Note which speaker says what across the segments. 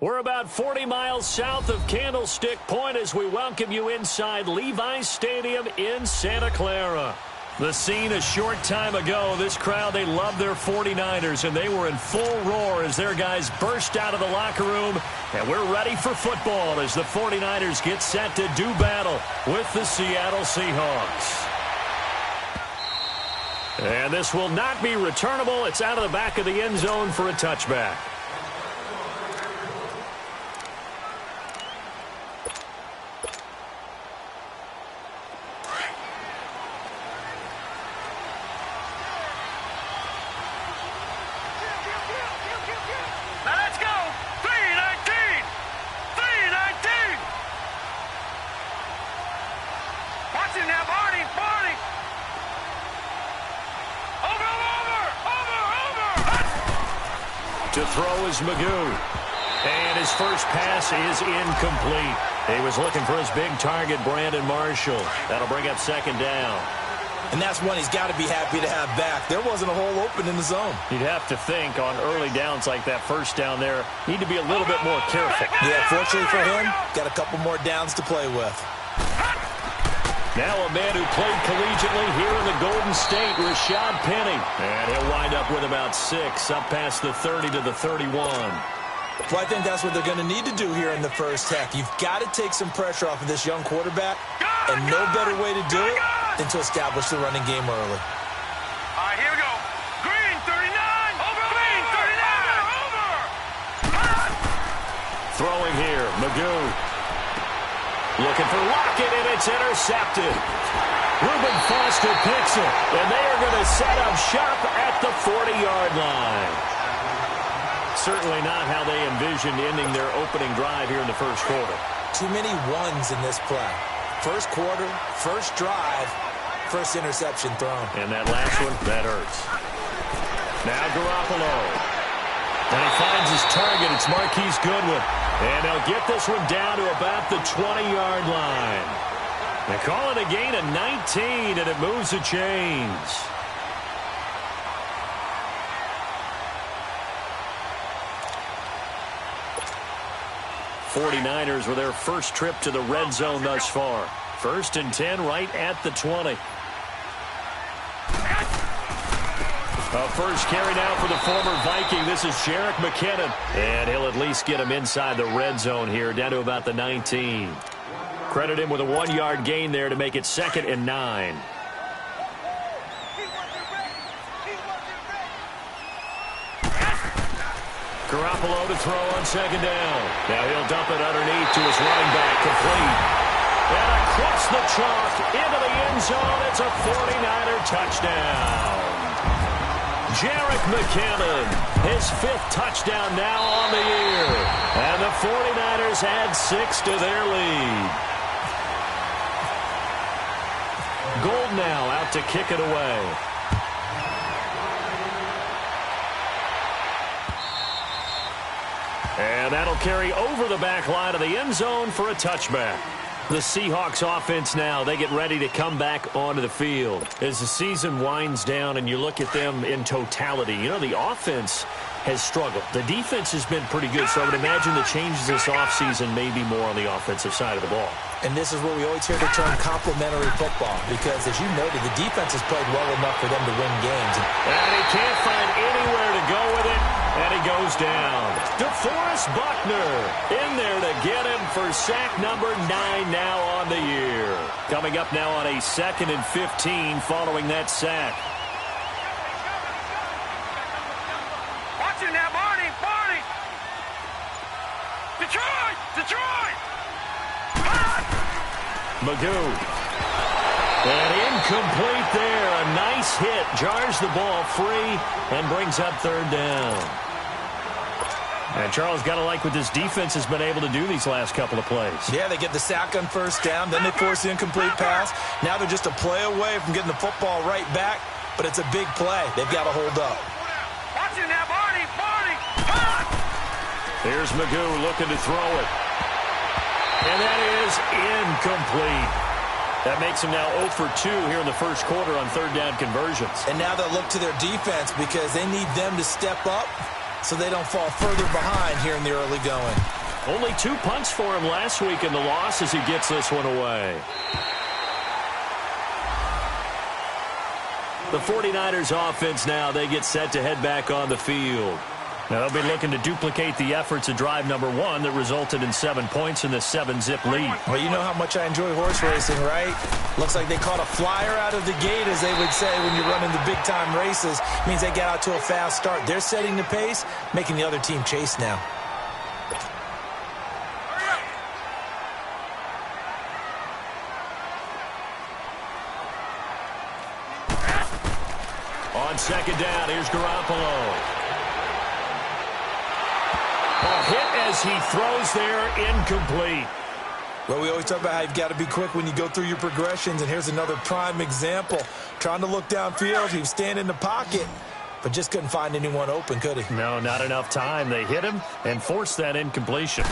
Speaker 1: We're about 40 miles south of Candlestick Point as we welcome you inside Levi's Stadium in Santa Clara. The scene a short time ago, this crowd, they love their 49ers, and they were in full roar as their guys burst out of the locker room. And we're ready for football as the 49ers get set to do battle with the Seattle Seahawks. And this will not be returnable. It's out of the back of the end zone for a touchback. To throw is Magoo. And his first pass is incomplete. He was looking for his big target, Brandon Marshall. That'll bring up second down.
Speaker 2: And that's one he's got to be happy to have back. There wasn't a hole open in the zone.
Speaker 1: You'd have to think on early downs like that first down there, need to be a little bit more careful.
Speaker 2: Yeah, fortunately for him, got a couple more downs to play with.
Speaker 1: Now a man who played collegiately here in the Golden State, Rashad Penny. And he'll wind up with about 6, up past the 30 to the 31.
Speaker 2: Well, I think that's what they're going to need to do here in the first half. You've got to take some pressure off of this young quarterback, and no better way to do it than to establish the running game early.
Speaker 3: All right, here we go. Green, 39. Over. Green, 39. Over.
Speaker 1: Throwing here, Magoo. Looking for Lockett, and it's intercepted. Reuben Foster picks it, and they are going to set up shop at the 40-yard line. Certainly not how they envisioned ending their opening drive here in the first quarter.
Speaker 2: Too many ones in this play. First quarter, first drive, first interception thrown.
Speaker 1: And that last one, that hurts. Now Garoppolo. And he finds his target. It's Marquise Goodwin. And they'll get this one down to about the 20-yard line. They call it a gain of 19, and it moves the chains. '49ers with their first trip to the red zone thus far. 1st and 10 right at the 20. A first carry now for the former Viking. This is Jerick McKinnon. And he'll at least get him inside the red zone here, down to about the 19. Credit him with a 1-yard gain there to make it 2nd and 9. Garoppolo to throw on 2nd down. Now he'll dump it underneath to his running back, complete. And across the chalk into the end zone. It's a 49er touchdown. Jerick McKinnon, his 5th touchdown now on the year. And the 49ers add 6 to their lead. Gold now out to kick it away. And that'll carry over the back line of the end zone for a touchback. The Seahawks offense now, they get ready to come back onto the field. As the season winds down and you look at them in totality, you know, the offense has struggled. The defense has been pretty good, so I would imagine the changes this offseason may be more on the offensive side of the ball.
Speaker 2: And this is where we always hear the term complementary football, because, as you noted, the defense has played well enough for them to win games.
Speaker 1: And he can't find anywhere to go with it, and he goes down. DeForest Buckner in there to get him for sack number 9 now on the year. Coming up now on a 2nd and 15 following that sack.
Speaker 3: Watch it now, Barney. Detroit.
Speaker 1: Magoo. And incomplete there. A nice hit. Jars the ball free and brings up 3rd down. And Charles, got to like what this defense has been able to do these last couple of plays.
Speaker 2: Yeah, they get the sack on 1st down, then they force the incomplete pass. Now they're just a play away from getting the football right back, but it's a big play. They've got to hold up.
Speaker 3: Watch it now, Barney.
Speaker 1: Here's Magoo looking to throw it. And that is incomplete. That makes him now 0 for 2 here in the first quarter on 3rd down conversions.
Speaker 2: And now they'll look to their defense because they need them to step up so they don't fall further behind here in the early going.
Speaker 1: Only 2 punts for him last week in the loss as he gets this one away. The 49ers offense now, they get set to head back on the field. Now they'll be looking to duplicate the efforts of drive number 1 that resulted in 7 points in the 7-zip lead.
Speaker 2: Well, you know how much I enjoy horse racing, right? Looks like they caught a flyer out of the gate, as they would say when you're running the big-time races. Means they get out to a fast start. They're setting the pace, making the other team chase now.
Speaker 1: On second down, here's Garoppolo. A hit as he throws there, incomplete.
Speaker 2: Well, we always talk about how you've got to be quick when you go through your progressions, and here's another prime example. Trying to look downfield, he was standing in the pocket, but just couldn't find anyone open, could he?
Speaker 1: No, not enough time. They hit him and forced that incompletion.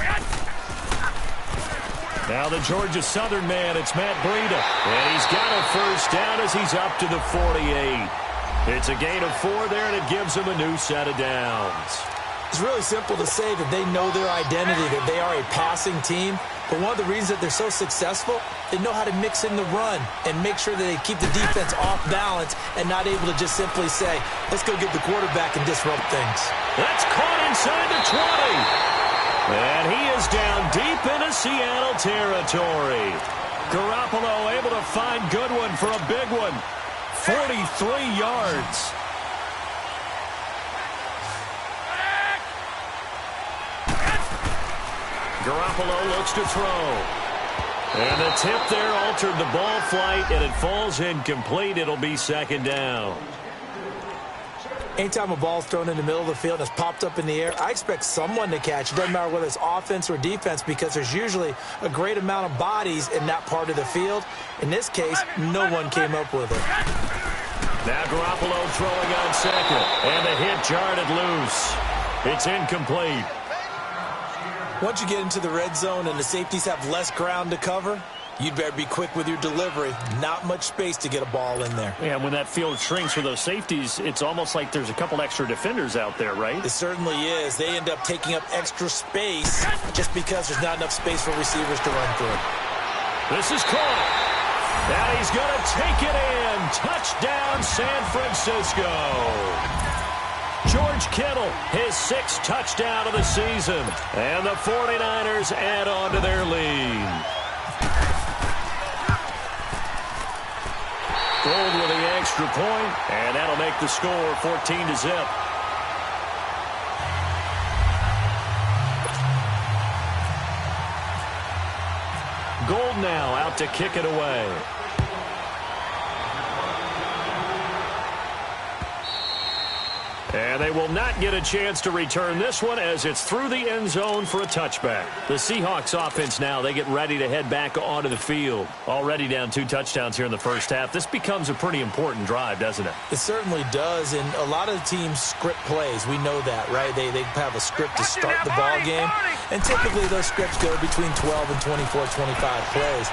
Speaker 1: Now the Georgia Southern man, it's Matt Breida. And he's got a first down as he's up to the 48. It's a gain of 4 there, and it gives him a new set of downs.
Speaker 2: It's really simple to say that they know their identity, that they are a passing team. But one of the reasons that they're so successful, they know how to mix in the run and make sure that they keep the defense off balance and not able to just simply say, let's go get the quarterback and disrupt things.
Speaker 1: That's caught inside the 20. And he is down deep into Seattle territory. Garoppolo able to find Goodwin for a big one. 43 yards. Garoppolo looks to throw. And the tip there altered the ball flight, and it falls incomplete. It'll be second down.
Speaker 2: Anytime a ball's thrown in the middle of the field and it's popped up in the air, I expect someone to catch. It doesn't matter whether it's offense or defense, because there's usually a great amount of bodies in that part of the field. In this case, no one came up with it.
Speaker 1: Now Garoppolo throwing on second, and the hit jarred it loose. It's incomplete.
Speaker 2: Once you get into the red zone and the safeties have less ground to cover, you'd better be quick with your delivery. Not much space to get a ball in there.
Speaker 1: Yeah, when that field shrinks for those safeties, it's almost like there's a couple extra defenders out there, right?
Speaker 2: It certainly is. They end up taking up extra space just because there's not enough space for receivers to run through.
Speaker 1: This is caught. Now he's going to take it in. Touchdown, San Francisco. George Kittle, his 6th touchdown of the season. And the 49ers add on to their lead. Gold with the extra point, and that'll make the score 14-0. Gold now out to kick it away. And they will not get a chance to return this one as it's through the end zone for a touchback. The Seahawks offense now, they get ready to head back onto the field. Already down 2 touchdowns here in the first half. This becomes a pretty important drive, doesn't it?
Speaker 2: It certainly does, and a lot of the teams script plays. We know that, right? They have a script to start the ball game, and typically those scripts go between 12 and 24, 25 plays.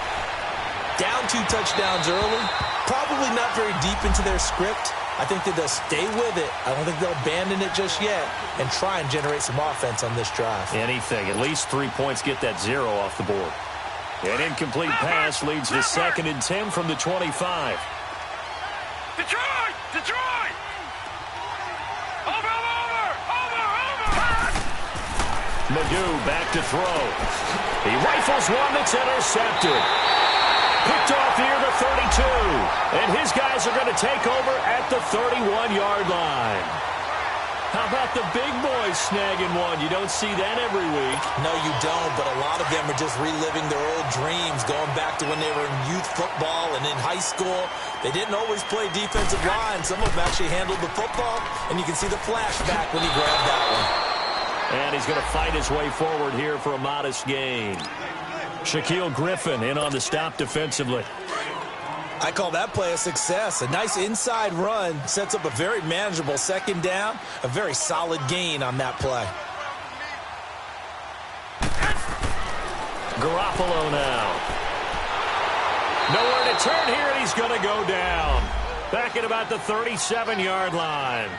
Speaker 2: Down 2 touchdowns early, probably not very deep into their script. I think that they'll stay with it. I don't think they'll abandon it just yet and try and generate some offense on this drive.
Speaker 1: Anything. At least 3 points, get that 0 off the board. An incomplete pass leads to 2nd and 10 from the 25.
Speaker 3: Detroit! Detroit! Over!
Speaker 1: Magoo back to throw. He rifles one that's intercepted. Picked off near the 32. And his guys are going to take over at the 31-yard line. How about the big boys snagging one? You don't see that every week.
Speaker 2: No, you don't, but a lot of them are just reliving their old dreams, going back to when they were in youth football and in high school. They didn't always play defensive line. Some of them actually handled the football, and you can see the flashback when he grabbed that one.
Speaker 1: And he's going to fight his way forward here for a modest gain. Shaquille Griffin in on the stop defensively.
Speaker 2: I call that play a success. A nice inside run sets up a very manageable 2nd down. A very solid gain on that play.
Speaker 1: Garoppolo now. Nowhere to turn here, and he's going to go down. Back at about the 37-yard line.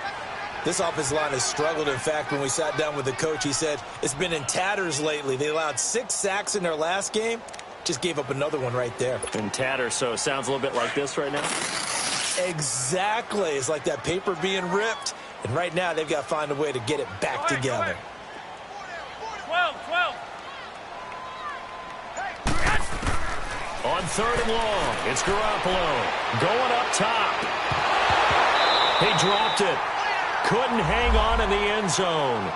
Speaker 2: This offensive line has struggled. In fact, when we sat down with the coach, he said it's been in tatters lately. They allowed 6 sacks in their last game. Just gave up another one right there.
Speaker 1: In tatters, so it sounds a little bit like this right now?
Speaker 2: Exactly. It's like that paper being ripped. And right now, they've got to find a way to get it back together.
Speaker 3: 12.
Speaker 1: On 3rd and long, it's Garoppolo going up top. He dropped it. Couldn't hang on in the end zone.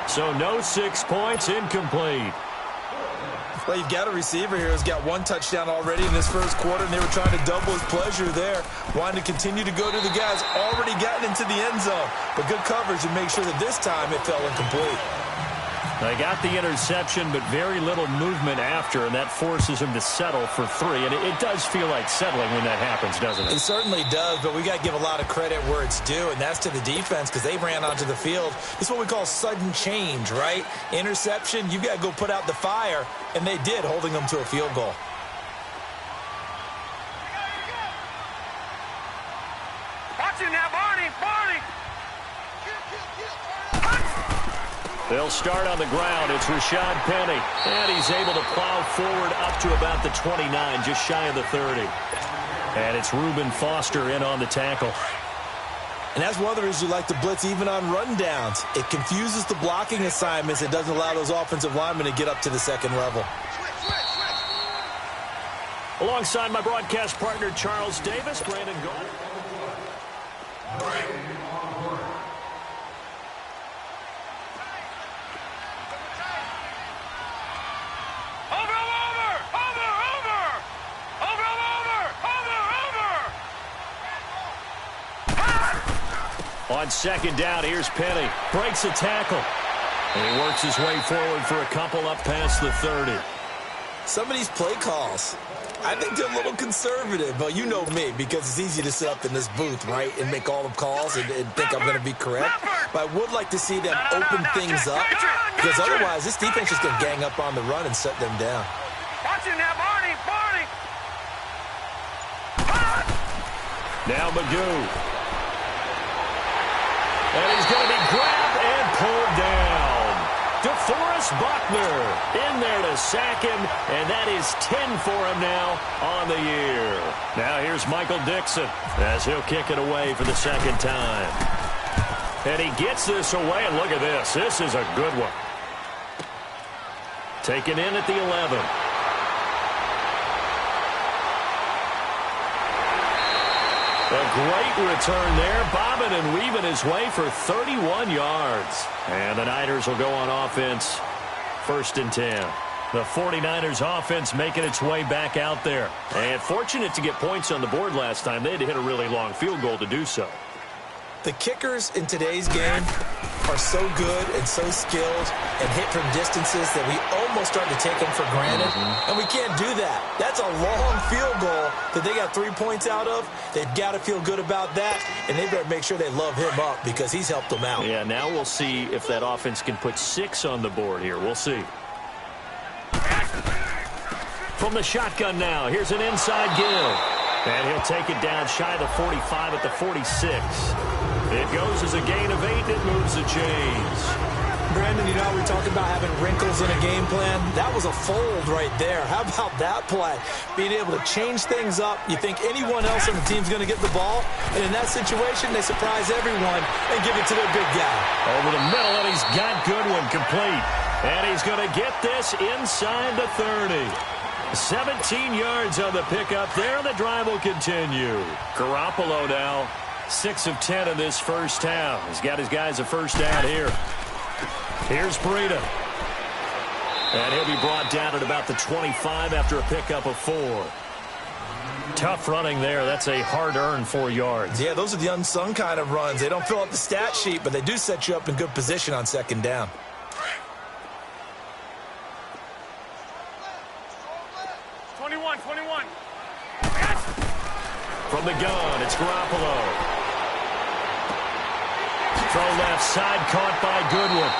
Speaker 1: So no 6 points, incomplete.
Speaker 2: Well, you've got a receiver here who's got 1 touchdown already in this first quarter, and they were trying to double his pleasure there, wanting to continue to go to the guys already gotten into the end zone. But good coverage to make sure that this time it fell incomplete.
Speaker 1: They got the interception, but very little movement after, and that forces him to settle for 3. And it does feel like settling when that happens, doesn't it?
Speaker 2: It certainly does, but we got to give a lot of credit where it's due, and that's to the defense because they ran onto the field. It's what we call sudden change, right? Interception, you've got to go put out the fire, and they did, holding them to a field goal.
Speaker 3: Watch it now, Barney.
Speaker 1: They'll start on the ground. It's Rashad Penny. And he's able to plow forward up to about the 29, just shy of the 30. And it's Reuben Foster in on the tackle.
Speaker 2: And that's one of the reasons you like to blitz even on rundowns. It confuses the blocking assignments. It doesn't allow those offensive linemen to get up to the second level.
Speaker 1: Alongside my broadcast partner, Charles Davis, Brandon Gold. On 2nd down, here's Penny. Breaks a tackle. And he works his way forward for a couple up past the 30.
Speaker 2: Some of these play calls, I think they're a little conservative, but you know me, because it's easy to sit up in this booth, right, and make all the calls and think I'm going to be correct. But I would like to see them open things up, because otherwise this defense is going to gang up on the run and set them down.
Speaker 3: Watch it now, Barney.
Speaker 1: Now Magoo. And he's going to be grabbed and pulled down. DeForest Buckner in there to sack him, and that is 10 for him now on the year. Now here's Michael Dixon as he'll kick it away for the 2nd time. And he gets this away, and look at this. This is a good one. Taken in at the 11. A great return there, bobbing and weaving his way for 31 yards. And the Niners will go on offense, 1st and 10. The 49ers offense making its way back out there. And fortunate to get points on the board last time. They had to hit a really long field goal to do so.
Speaker 2: The kickers in today's game are so good and so skilled and hit from distances that we almost start to take them for granted. And we can't do that. That's a long field goal that they got 3 points out of. They've got to feel good about that, and they better make sure they love him up because he's helped them out.
Speaker 1: Yeah, now we'll see if that offense can put 6 on the board here. We'll see. From the shotgun now, here's an inside give. And he'll take it down shy of the 45 at the 46. It goes as a gain of 8. It moves the chains.
Speaker 2: Brandon, you know how we talked about having wrinkles in a game plan? That was a fold right there. How about that play? Being able to change things up. You think anyone else on the team's going to get the ball? And in that situation, they surprise everyone and give it to their big guy.
Speaker 1: Over the middle, and he's got Goodwin complete. And he's going to get this inside the 30. 17 yards on the pickup there. The drive will continue. Garoppolo now 6 of 10 in this first half. He's got his guys a first down here. Here's Breida. And he'll be brought down at about the 25 after a pickup of 4. Tough running there. That's a hard-earned 4 yards.
Speaker 2: Yeah, those are the unsung kind of runs. They don't fill up the stat sheet, but they do set you up in good position on 2nd down.
Speaker 1: From the gun, it's Garoppolo. Throw left side, caught by Goodwin.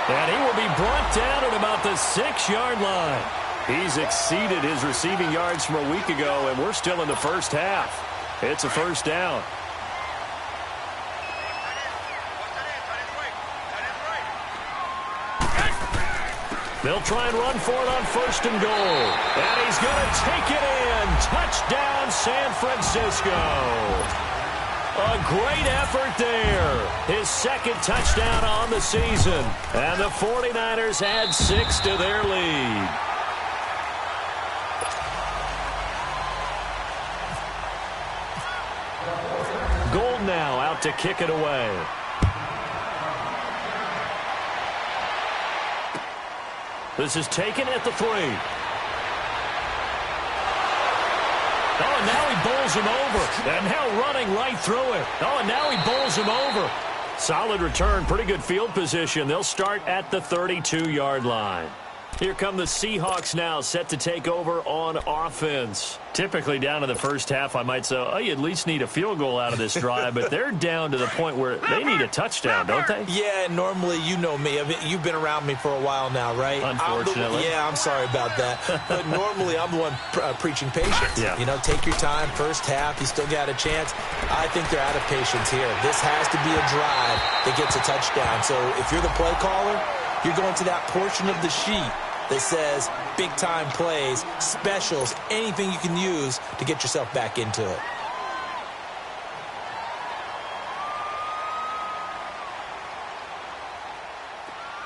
Speaker 1: And he will be brought down at about the 6-yard line. He's exceeded his receiving yards from a week ago, and we're still in the first half. It's a first down. They'll try and run for it on 1st and goal. And he's going to take it in. Touchdown, San Francisco. A great effort there. His 2nd touchdown on the season. And the 49ers add 6 to their lead. Gold now out to kick it away. This is taken at the 3. Oh, and now he bowls him over. And now running right through it. Oh, and now he bowls him over. Solid return, pretty good field position. They'll start at the 32-yard line. Here come the Seahawks now, set to take over on offense. Typically down in the first half, I might say, oh, you at least need a field goal out of this drive, but they're down to the point where they need a touchdown, don't they?
Speaker 2: Yeah, normally, you know me. I mean, you've been around me for a while now, right?
Speaker 1: Unfortunately.
Speaker 2: I'm sorry about that. But normally, I'm the one preaching patience.
Speaker 1: Yeah.
Speaker 2: You know, take your time. First half, you still got a chance. I think they're out of patience here. This has to be a drive that gets a touchdown. So if you're the play caller, you're going to that portion of the sheet that says big-time plays, specials, anything you can use to get yourself back into it.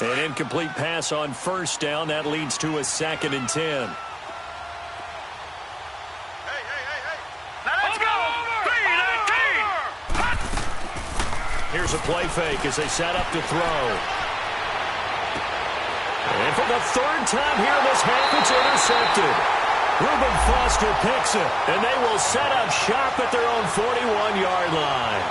Speaker 1: An incomplete pass on 1st down. That leads to a 2nd and 10.
Speaker 3: Let's go!
Speaker 1: Here's a play fake as they set up to throw. And for the 3rd time here in this half, it's intercepted. Reuben Foster picks it, and they will set up shop at their own 41-yard line.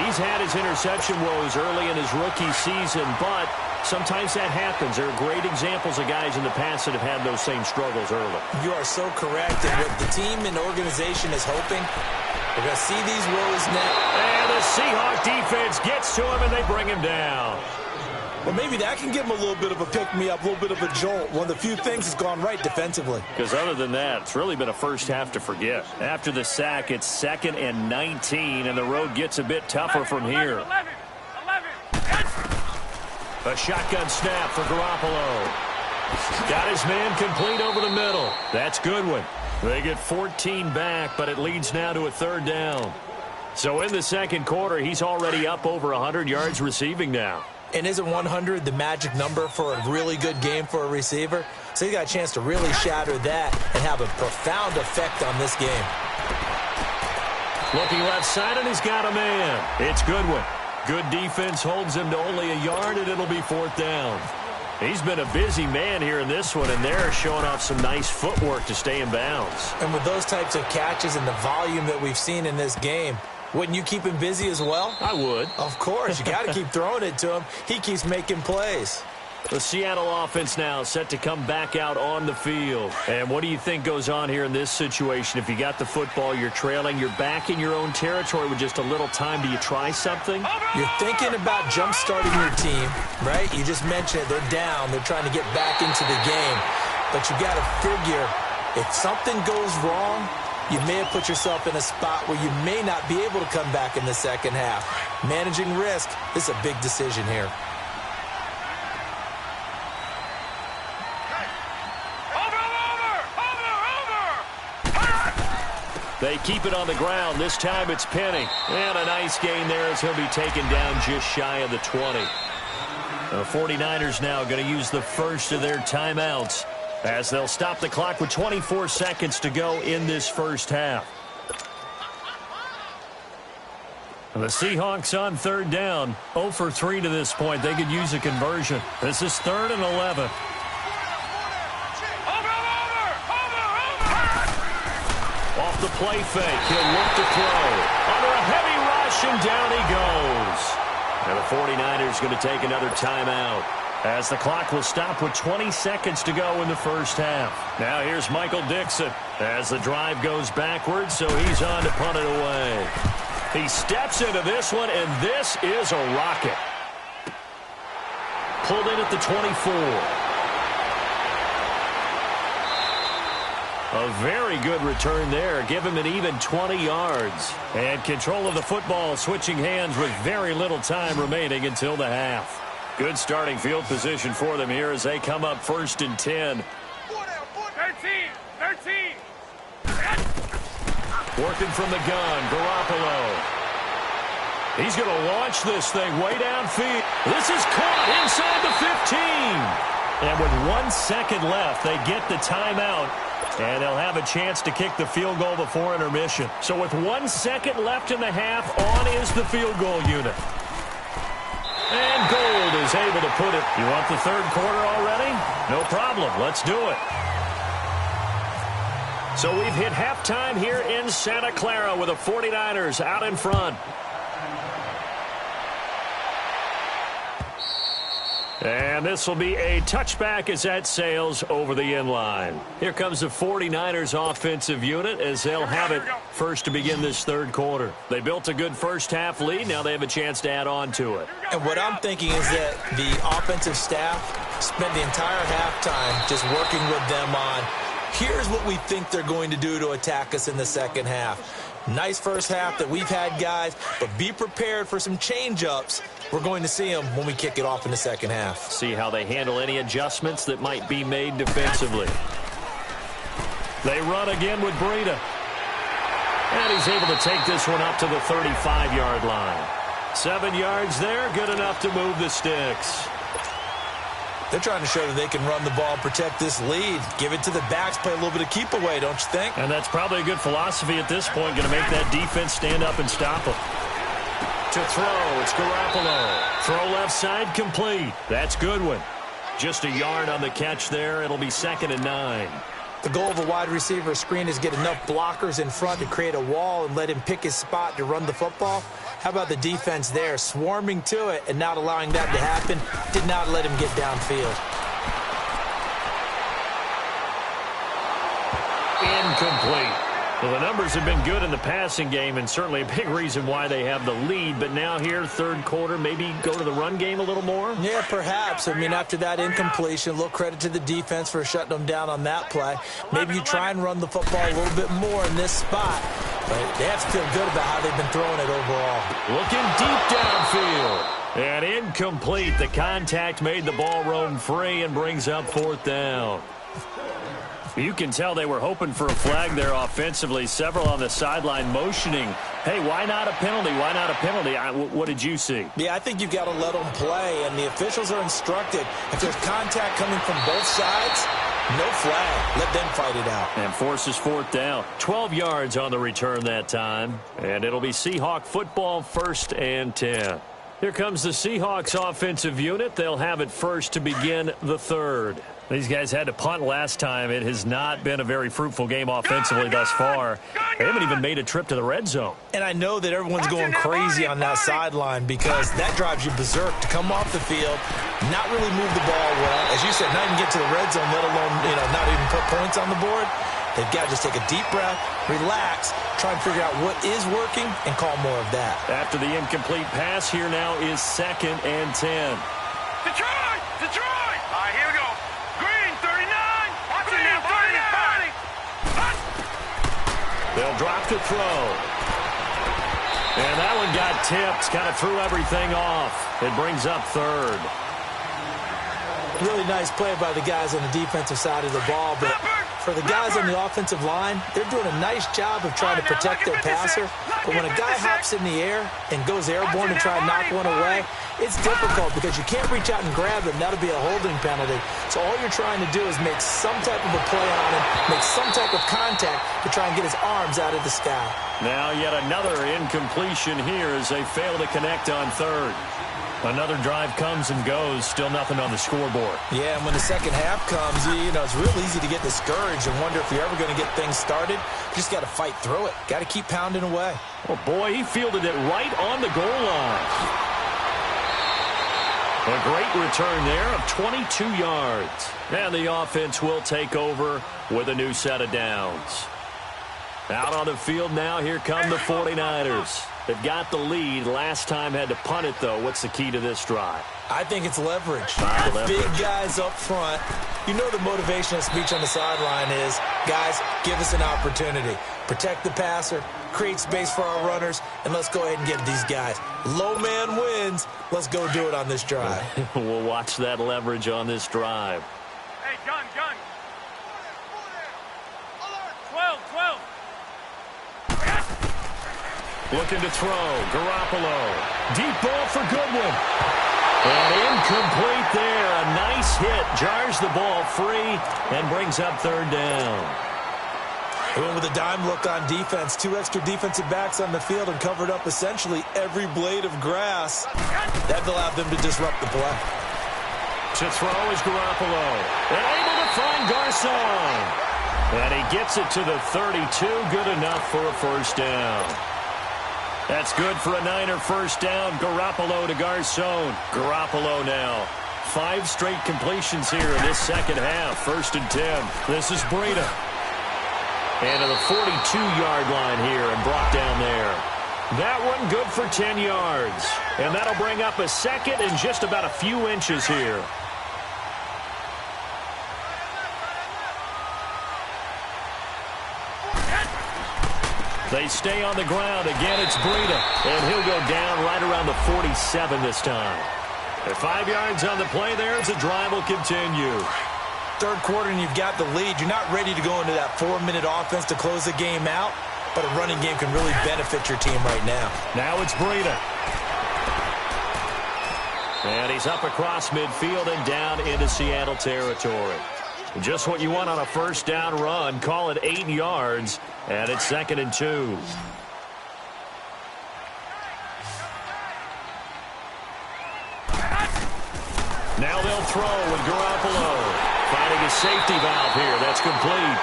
Speaker 1: He's had his interception woes early in his rookie season, but sometimes that happens. There are great examples of guys in the past that have had those same struggles early.
Speaker 2: You are so correct, and what the team and organization is hoping, we're going to see these woes now.
Speaker 1: And the Seahawk defense gets to him, and they bring him down.
Speaker 2: Well, maybe that can give him a little bit of a pick-me-up, a little bit of a jolt. One of the few things that's gone right defensively.
Speaker 1: Because other than that, it's really been a first half to forget. After the sack, it's 2nd and 19, and the road gets a bit tougher from here.
Speaker 3: 11.
Speaker 1: A shotgun snap for Garoppolo. Got his man complete over the middle. That's Goodwin. They get 14 back, but it leads now to a 3rd down. So in the 2nd quarter, he's already up over 100 yards receiving now.
Speaker 2: And isn't 100 the magic number for a really good game for a receiver? So he got a chance to really shatter that and have a profound effect on this game.
Speaker 1: Looking left side, and he's got a man. It's Goodwin. Good defense holds him to only a yard, and it'll be 4th down. He's been a busy man here in this one, and they're showing off some nice footwork to stay in bounds.
Speaker 2: And with those types of catches and the volume that we've seen in this game, wouldn't you keep him busy as well?
Speaker 1: I would.
Speaker 2: Of course. You got to keep throwing it to him. He keeps making plays.
Speaker 1: The Seattle offense now set to come back out on the field. And what do you think goes on here in this situation? If you got the football, you're trailing, you're back in your own territory with just a little time. Do you try something?
Speaker 2: You're thinking about jump-starting your team, right? You just mentioned it. They're down. They're trying to get back into the game. But you got to figure if something goes wrong, you may have put yourself in a spot where you may not be able to come back in the 2nd half. Managing risk is a big decision here.
Speaker 1: They keep it on the ground. This time it's Penny. And a nice gain there as he'll be taken down just shy of the 20. The 49ers now going to use the first of their timeouts as they'll stop the clock with 24 seconds to go in this first half. The Seahawks on 3rd down, 0 for 3 to this point. They could use a conversion. This is 3rd and 11. Off the play fake, he'll look to throw. Under a heavy rush, and down he goes. And the 49ers going to take another timeout as the clock will stop with 20 seconds to go in the first half. Now here's Michael Dixon as the drive goes backwards, so he's on to punt it away. He steps into this one, and this is a rocket. Pulled in at the 24. A very good return there. Give him an even 20 yards. And control of the football switching hands with very little time remaining until the half. Good starting field position for them here as they come up 1st and 10.
Speaker 3: 13.
Speaker 1: Working from the gun, Garoppolo. He's going to launch this thing way downfield. This is caught inside the 15. And with 1 second left, they get the timeout. And they'll have a chance to kick the field goal before intermission. So with 1 second left in the half, on is the field goal unit. And Gold is able to put it. You want the third quarter already? No problem. Let's do it. So we've hit halftime here in Santa Clara with the 49ers out in front. And this will be a touchback as that sails over the end line. Here comes the 49ers offensive unit as they'll have it first to begin this third quarter. They built a good first half lead. Now they have a chance to add on to it.
Speaker 2: And what I'm thinking is that the offensive staff spent the entire halftime just working with them on, here's what we think they're going to do to attack us in the second half. Nice first half that we've had, guys, but be prepared for some change-ups. We're going to see them when we kick it off in the second half.
Speaker 1: See how they handle any adjustments that might be made defensively. They run again with Breida. And he's able to take this one up to the 35-yard line. 7 yards there, good enough to move the sticks.
Speaker 2: They're trying to show that they can run the ball, protect this lead, give it to the backs, play a little bit of keep away, don't you think?
Speaker 1: And that's probably a good philosophy at this point, going to make that defense stand up and stop them. To throw, it's Garoppolo. Throw left side, complete. That's Goodwin. Just a yard on the catch there. It'll be 2nd and 9.
Speaker 2: The goal of a wide receiver screen is get enough blockers in front to create a wall and let him pick his spot to run the football. How about the defense there, swarming to it and not allowing that to happen? Did not let him get downfield.
Speaker 1: Incomplete. Well, the numbers have been good in the passing game and certainly a big reason why they have the lead. But now here, third quarter, maybe go to the run game a little more?
Speaker 2: Yeah, perhaps. I mean, after that incompletion, a little credit to the defense for shutting them down on that play. Maybe you try and run the football a little bit more in this spot. But they have to feel good about how they've been throwing it overall.
Speaker 1: Looking deep downfield. And incomplete. The contact made the ball roam free and brings up 4th down. You can tell they were hoping for a flag there offensively. Several on the sideline motioning, hey, why not a penalty? Why not a penalty? What did you see?
Speaker 2: Yeah, I think you've got to let them play, and the officials are instructed. If there's contact coming from both sides, no flag. Let them fight it out.
Speaker 1: And forces 4th down. 12 yards on the return that time. And it'll be Seahawk football, 1st and 10. Here comes the Seahawks offensive unit. They'll have it first to begin the third. These guys had to punt last time. It has not been a very fruitful game offensively thus far. They haven't even made a trip to the red zone.
Speaker 2: And I know that everyone's going crazy on that sideline because that drives you berserk to come off the field, not really move the ball well. As you said, not even get to the red zone, let alone, not even put points on the board. They've got to just take a deep breath, relax, try and figure out what is working, and call more of that.
Speaker 1: After the incomplete pass, here now is 2nd and 10.
Speaker 3: Detroit! All right, here we go. Green, 39. Watch it now, 39.
Speaker 1: They'll drop to throw. And that one got tipped, kind of threw everything off. It brings up 3rd.
Speaker 2: Really nice play by the guys on the defensive side of the ball, but for the guys on the offensive line, they're doing a nice job of trying to protect their passer. But when a guy hops in the air and goes airborne and try and knock one away, it's difficult because you can't reach out and grab him. That'll be a holding penalty. So all you're trying to do is make some type of a play on him, make some type of contact to try and get his arms out of the sky.
Speaker 1: Now yet another incompletion here as they fail to connect on 3rd. Another drive comes and goes, still nothing on the scoreboard.
Speaker 2: Yeah, and when the second half comes, it's real easy to get discouraged and wonder if you're ever going to get things started. You just got to fight through it. Got to keep pounding away.
Speaker 1: Oh, boy, he fielded it right on the goal line. A great return there of 22 yards. And the offense will take over with a new set of downs. Out on the field now, here come the 49ers. They've got the lead. Last time had to punt it, though. What's the key to this drive?
Speaker 2: I think it's leverage.
Speaker 1: Leverage.
Speaker 2: Big guys up front. You know the motivational speech on the sideline is, guys, give us an opportunity. Protect the passer, create space for our runners, and let's go ahead and get these guys. Low man wins. Let's go do it on this drive.
Speaker 1: We'll watch that leverage on this drive.
Speaker 3: Hey, gun. 12.
Speaker 1: Looking to throw. Garoppolo. Deep ball for Goodwin. And incomplete there. A nice hit. Jars the ball free and brings up third down.
Speaker 2: They went with a dime look on defense. 2 extra defensive backs on the field and covered up essentially every blade of grass. That allowed them to disrupt the play.
Speaker 1: To throw is Garoppolo. And able to find Garcon. And he gets it to the 32. Good enough for a first down. That's good for a Niner first down. Garoppolo to Garcon. Garoppolo now. 5 straight completions here in this second half. 1st and 10. This is Breida. And to the 42-yard line here and brought down there. That one good for 10 yards. And that'll bring up a second and just about a few inches here. They stay on the ground. Again, it's Breida. And he'll go down right around the 47 this time. At 5 yards on the play there as the drive will continue.
Speaker 2: Third quarter and you've got the lead. You're not ready to go into that 4-minute offense to close the game out, but a running game can really benefit your team right now.
Speaker 1: Now it's Breida. And he's up across midfield and down into Seattle territory. Just what you want on a first down run. Call it 8 yards, and it's 2nd and 2. Now they'll throw with Garoppolo. Finding a safety valve here. That's complete.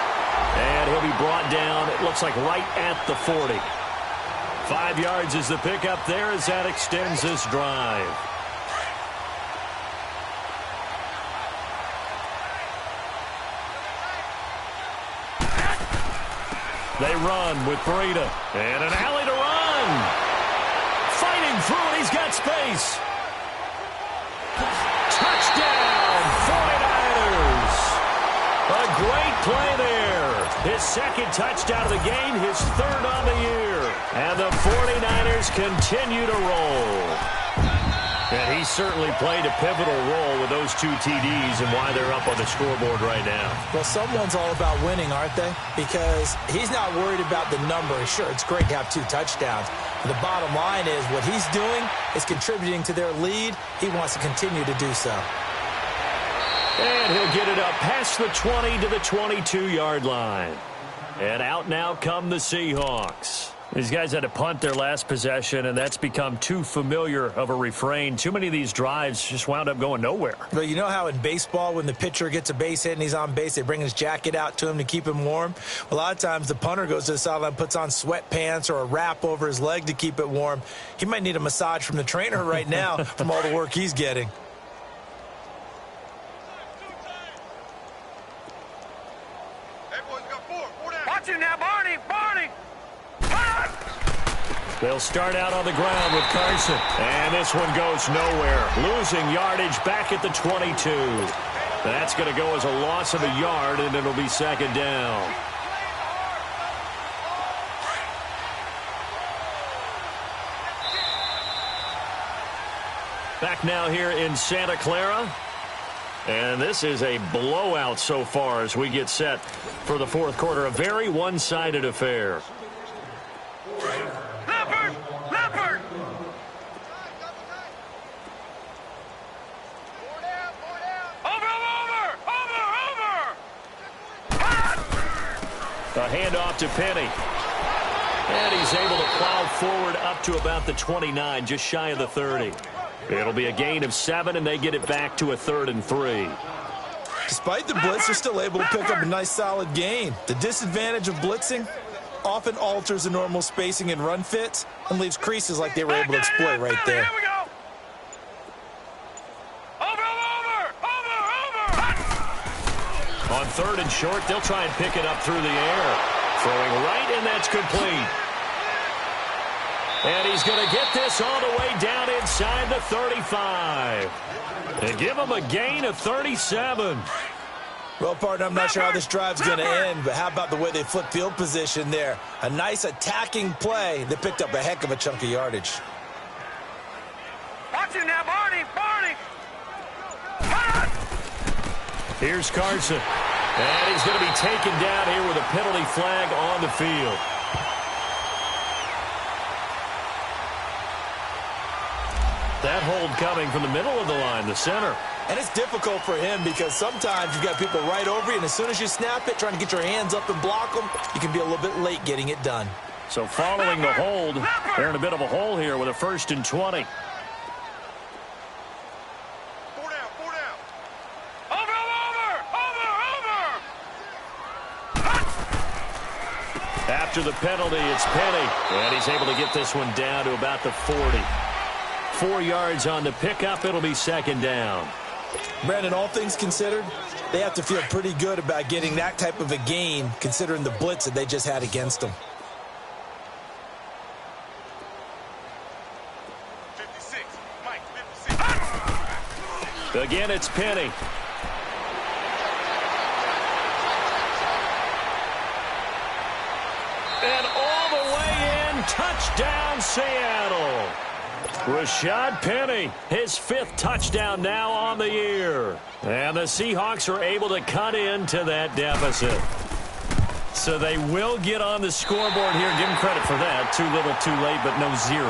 Speaker 1: And he'll be brought down, it looks like right at the 40. 5 yards is the pickup there as that extends this drive. They run with Breida. And an alley to run. Fighting through it. He's got space. Touchdown, 49ers. A great play there. His 2nd touchdown of the game, his 3rd on the year. And the 49ers continue to roll. And he certainly played a pivotal role with those 2 TDs and why they're up on the scoreboard right now.
Speaker 2: Well, someone's all about winning, aren't they? Because he's not worried about the number. Sure, it's great to have 2 touchdowns. But the bottom line is what he's doing is contributing to their lead. He wants to continue to do so.
Speaker 1: And he'll get it up past the 20 to the 22-yard line. And out now come the Seahawks. These guys had to punt their last possession, and that's become too familiar of a refrain. Too many of these drives just wound up going nowhere.
Speaker 2: But you know how in baseball, when the pitcher gets a base hit and he's on base, they bring his jacket out to him to keep him warm? A lot of times the punter goes to the sideline, puts on sweatpants or a wrap over his leg to keep it warm. He might need a massage from the trainer right now from all the work he's getting.
Speaker 3: Watch it now, Barney!
Speaker 1: They'll start out on the ground with Carson. And this one goes nowhere. Losing yardage back at the 22. That's going to go as a loss of a yard, and it'll be 2nd down. Back now here in Santa Clara. And this is a blowout so far as we get set for the 4th quarter. A very one-sided affair.
Speaker 3: Leopard!
Speaker 1: A handoff to Penny. And he's able to plow forward up to about the 29, just shy of the 30. It'll be a gain of 7, and they get it back to a 3rd and 3.
Speaker 2: Despite the blitz, they're still able to pick up a nice solid gain. The disadvantage of blitzing often alters the normal spacing and run fits and leaves creases like they were able to exploit right there.
Speaker 3: Here we go. Over.
Speaker 1: On 3rd and short, they'll try and pick it up through the air. Throwing right, and that's complete. And he's going to get this all the way down inside the 35. And give him a gain of 37.
Speaker 2: Well, partner, I'm not sure how this drive's going to end, but how about the way they flip field position there? A nice attacking play that picked up a heck of a chunk of yardage.
Speaker 3: Watch it now, Barney! Barney!
Speaker 1: Here's Carson. And he's going to be taken down here with a penalty flag on the field. That hold coming from the middle of the line, the center.
Speaker 2: And it's difficult for him because sometimes you've got people right over you, and as soon as you snap it, trying to get your hands up and block them, you can be a little bit late getting it done.
Speaker 1: So following the hold, they're in a bit of a hole here with a 1st and 20.
Speaker 3: 4 down, 4 down. Over!
Speaker 1: After the penalty, it's Penny. And he's able to get this one down to about the 40. 4 yards on the pickup. It'll be 2nd down.
Speaker 2: Brandon, all things considered, they have to feel pretty good about getting that type of a gain considering the blitz that they just had against them.
Speaker 3: 56. Mike, 56.
Speaker 1: Again, it's Penny. And all the way in, touchdown Seattle. Rashad Penny, his 5th touchdown now on the year. And the Seahawks are able to cut into that deficit. So they will get on the scoreboard here. Give them credit for that. Too little, too late, but no 0.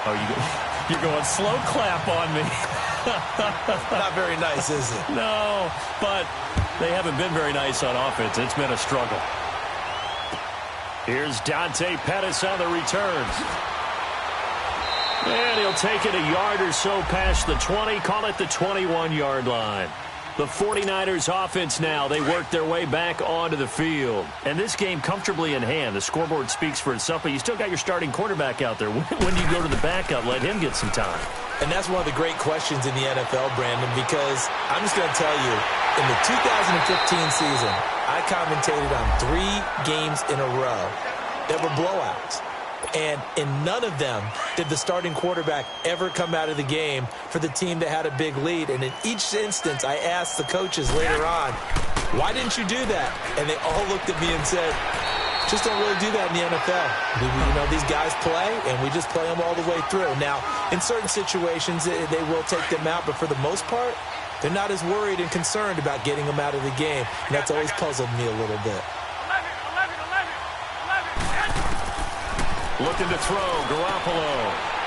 Speaker 1: Oh, you're going slow clap on me.
Speaker 2: Not very nice, is it?
Speaker 1: No, but they haven't been very nice on offense. It's been a struggle. Here's Dante Pettis on the returns. And he'll take it a yard or so past the 20, call it the 21-yard line. The 49ers offense now, they work their way back onto the field. And this game comfortably in hand. The scoreboard speaks for itself, but you still got your starting quarterback out there. When do you go to the backup? Let him get some time.
Speaker 2: And that's one of the great questions in the NFL, Brandon, because I'm just going to tell you, in the 2015 season, I commentated on 3 games in a row that were blowouts. And in none of them did the starting quarterback ever come out of the game for the team that had a big lead. And in each instance, I asked the coaches later on, why didn't you do that? And they all looked at me and said, just don't really do that in the NFL. You know, these guys play, and we just play them all the way through. Now, in certain situations, they will take them out, but for the most part, they're not as worried and concerned about getting them out of the game. And that's always puzzled me a little bit.
Speaker 1: Looking to throw, Garoppolo.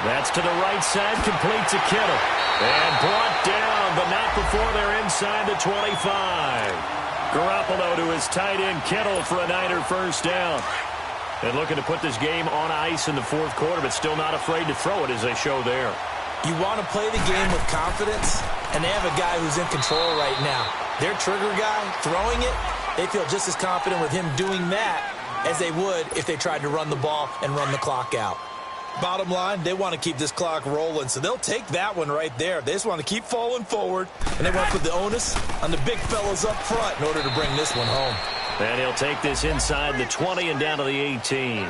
Speaker 1: That's to the right side, complete to Kittle. And brought down, but not before they're inside the 25. Garoppolo to his tight end, Kittle, for a Niner 1st down. And looking to put this game on ice in the 4th quarter, but still not afraid to throw it as they show there.
Speaker 2: You want to play the game with confidence, and they have a guy who's in control right now. Their trigger guy, throwing it, they feel just as confident with him doing that as they would if they tried to run the ball and run the clock out. Bottom line, they want to keep this clock rolling, so they'll take that one right there. They just want to keep falling forward, and they want to put the onus on the big fellas up front in order to bring this one home.
Speaker 1: And he'll take this inside the 20 and down to the 18.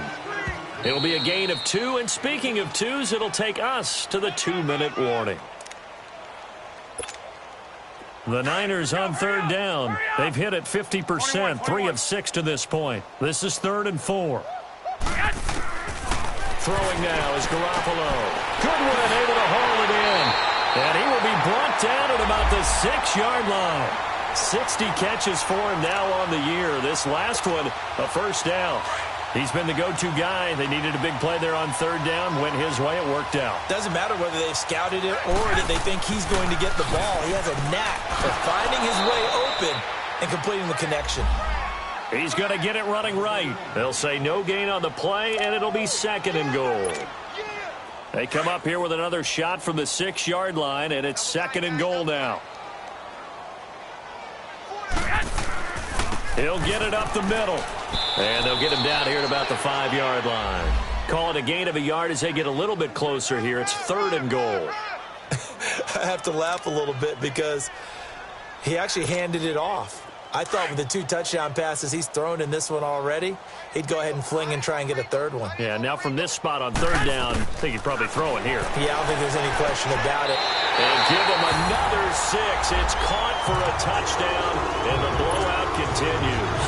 Speaker 1: It'll be a gain of 2, and speaking of 2s, it'll take us to the 2-minute warning. The Niners on 3rd down. They've hit it 50%, 3 of 6 to this point. This is 3rd and 4. Throwing now is Garoppolo. Goodwin able to haul it in. And he will be brought down at about the 6-yard line. 60 catches for him now on the year. This last one, a 1st down. He's been the go-to guy. They needed a big play there on 3rd down. Went his way. It worked out.
Speaker 2: Doesn't matter whether they've scouted it or that they think he's going to get the ball. He has a knack for finding his way open and completing the connection.
Speaker 1: He's going to get it running right. They'll say no gain on the play, and it'll be 2nd and goal. They come up here with another shot from the 6-yard line, and it's 2nd and goal now. He'll get it up the middle. And they'll get him down here at about the 5-yard line. Call it a gain of a yard as they get a little bit closer here. It's 3rd and goal.
Speaker 2: I have to laugh a little bit because he actually handed it off. I thought with the 2 touchdown passes he's thrown in this one already, he'd go ahead and fling and try and get a 3rd one.
Speaker 1: Yeah, now from this spot on 3rd down, I think he'd probably throw it here.
Speaker 2: Yeah, I don't think there's any question about it.
Speaker 1: And give him another 6. It's caught for a touchdown, and the blowout continues.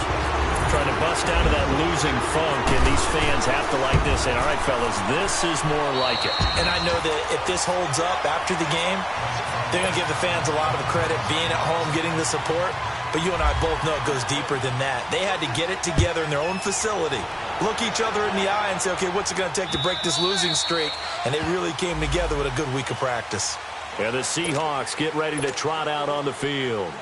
Speaker 1: Trying to bust out of that losing funk, and these fans have to like this. And, all right, fellas, this is more like it.
Speaker 2: And I know that if this holds up after the game, they're going to give the fans a lot of credit being at home, getting the support. But you and I both know it goes deeper than that. They had to get it together in their own facility, look each other in the eye and say, okay, what's it going to take to break this losing streak? And they really came together with a good week of practice.
Speaker 1: Yeah, the Seahawks get ready to trot out on the field.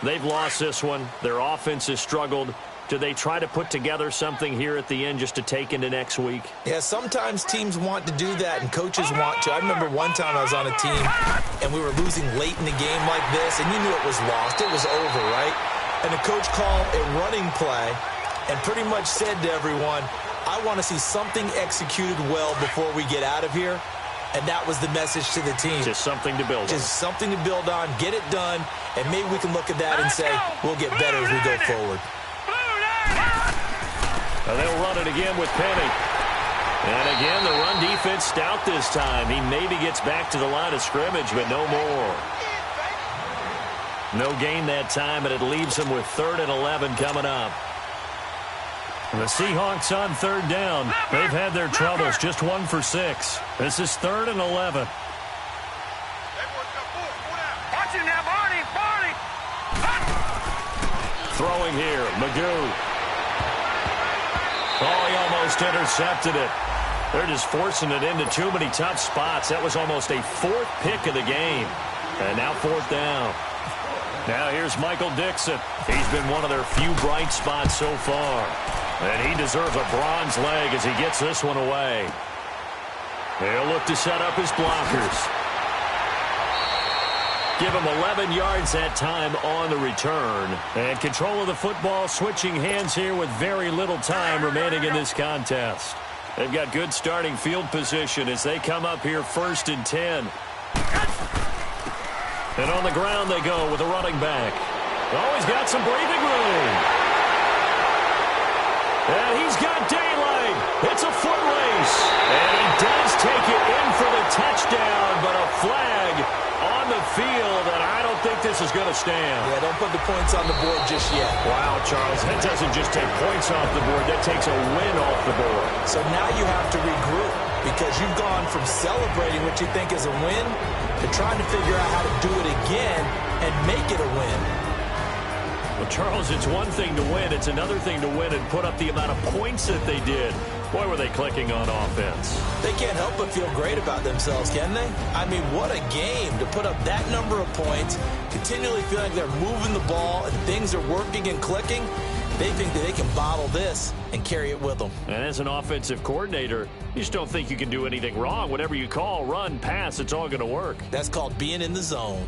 Speaker 1: They've lost this one. Their offense has struggled. Do they try to put together something here at the end just to take into next week?
Speaker 2: Yeah, sometimes teams want to do that and coaches want to. I remember one time I was on a team and we were losing late in the game like this, and you knew it was lost. It was over, right? And the coach called a running play and pretty much said to everyone, I want to see something executed well before we get out of here. And that was the message to the team.
Speaker 1: Just something to build on.
Speaker 2: Just something to build on, get it done, and maybe we can look at that and say, we'll get better as we go forward.
Speaker 1: Now they'll run it again with Penny. And again, the run defense stout this time. He maybe gets back to the line of scrimmage, but no more. No gain that time, and it leaves him with 3rd and 11 coming up. The Seahawks on 3rd down. They've had their troubles, just 1 for 6. This is 3rd and 11.
Speaker 3: Watch it now, Barney!
Speaker 1: Throwing here, Magoo. Oh, he almost intercepted it. They're just forcing it into too many tough spots. That was almost a 4th pick of the game. And now 4th down. Now here's Michael Dixon. He's been one of their few bright spots so far. And he deserves a bronze leg as he gets this one away. They'll look to set up his blockers. Give him 11 yards that time on the return. And control of the football, switching hands here with very little time remaining in this contest. They've got good starting field position as they come up here 1st and 10. And on the ground they go with a running back. Oh, he's got some breathing room. And he's got daylight. It's a foot race. And he does take it in for the touchdown, but a flag on the field, and I don't think this is going to stand.
Speaker 2: Yeah, don't put the points on the board just yet.
Speaker 1: Wow, Charles, that doesn't just take points off the board. That takes a win off the board.
Speaker 2: So now you have to regroup because you've gone from celebrating what you think is a win to trying to figure out how to do it again and make it a win.
Speaker 1: Well, Charles, it's one thing to win. It's another thing to win and put up the amount of points that they did. Boy, were they clicking on offense.
Speaker 2: They can't help but feel great about themselves, can they? I mean, what a game to put up that number of points, continually feel like they're moving the ball and things are working and clicking. They think that they can bottle this and carry it with them.
Speaker 1: And as an offensive coordinator, you just don't think you can do anything wrong. Whatever you call, run, pass, it's all going to work.
Speaker 2: That's called being in the zone.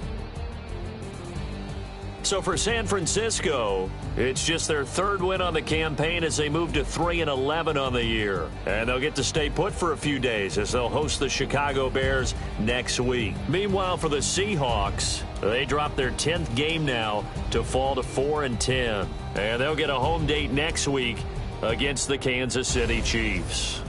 Speaker 1: So for San Francisco, it's just their 3rd win on the campaign as they move to 3 and 11 on the year. And they'll get to stay put for a few days as they'll host the Chicago Bears next week. Meanwhile, for the Seahawks, they drop their 10th game now to fall to 4 and 10. And they'll get a home date next week against the Kansas City Chiefs.